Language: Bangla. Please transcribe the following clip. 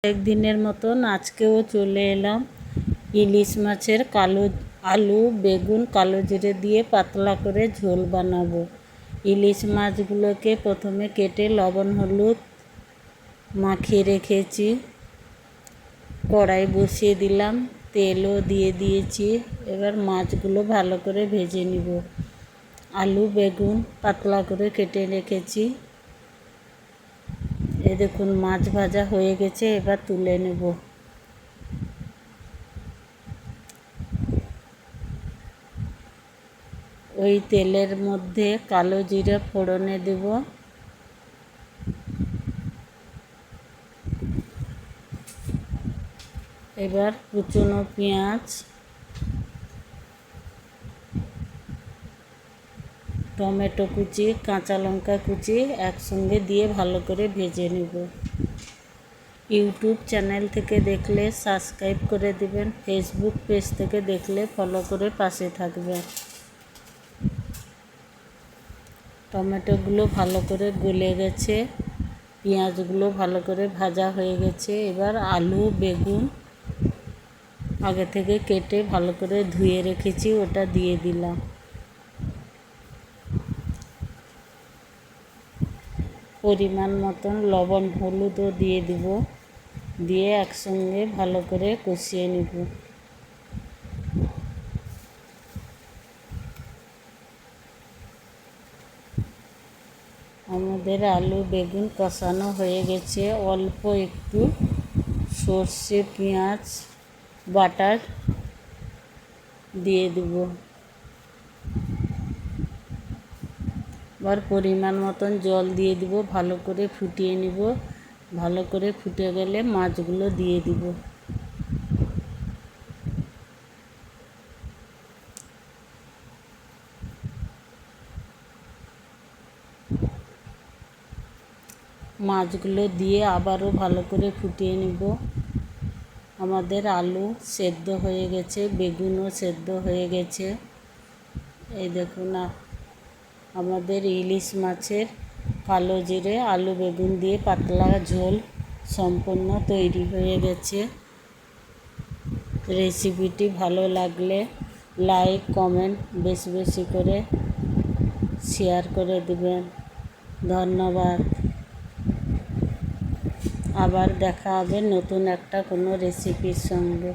একদিনের মতন আজকেও চলে এলাম ইলিশ মাছের আলু বেগুন কালো জিরে দিয়ে পাতলা করে ঝোল বানাবো। ইলিশ মাছগুলোকে প্রথমে কেটে লবণ হলুদ মাখিয়ে রেখেছি। কড়াই বসিয়ে দিলাম, তেলও দিয়ে দিয়েছি। এবার মাছগুলো ভালো করে ভেজে নিব। আলু বেগুন পাতলা করে কেটে রেখেছি। এই দেখুন মাছ ভাজা হয়ে গেছে, এবার তুলে নেব। ওই তেলের মধ্যে কালো জিরে ফোড়নে দেব। এবার কুচনো পেঁয়াজ টমেটো কুচি কাঁচা লঙ্কা কুচি একসঙ্গে দিয়ে ভালো করে ভেজে নেব। ইউটিউব চ্যানেল থেকে দেখলে সাবস্ক্রাইব করে দিবেন, ফেসবুক পেজ থেকে দেখলে ফলো করে পাশে থাকবেন। টমেটোগুলো ভালো করে গলে গেছে, পেঁয়াজগুলো ভালো করে ভাজা হয়ে গেছে। এবার আলু বেগুন আগে থেকে কেটে ভালো করে ধুয়ে রেখেছি, ওটা দিয়ে দিলাম। পরিমাণ মতন লবণ হলুদও দিয়ে দিব, দিয়ে একসঙ্গে ভালো করে কষিয়ে নেব। আমাদের আলু বেগুন কষানো হয়ে গেছে। অল্প একটু সর্ষে পেঁয়াজ বাটার দিয়ে দেব। এবার পরিমাণ মতন জল দিয়ে দিব, ভালো করে ফুটিয়ে নিব। ভালো করে ফুটে গেলে মাছগুলো দিয়ে দিব। মাছগুলো দিয়ে আবারও ভালো করে ফুটিয়ে নিব। আমাদের আলু সেদ্ধ হয়ে গেছে, বেগুনও সেদ্ধ হয়ে গেছে। এই দেখুন আমাদের ইলিশ মাছের কালো জিরে আলু বেগুন দিয়ে পাতলা ঝোল সম্পূর্ণ তৈরি হয়ে গেছে। রেসিপিটি ভালো লাগলে লাইক কমেন্ট বেশি বেশি করে শেয়ার করে দিবেন। ধন্যবাদ। আবার দেখা হবে নতুন একটা কোনো রেসিপির সঙ্গে।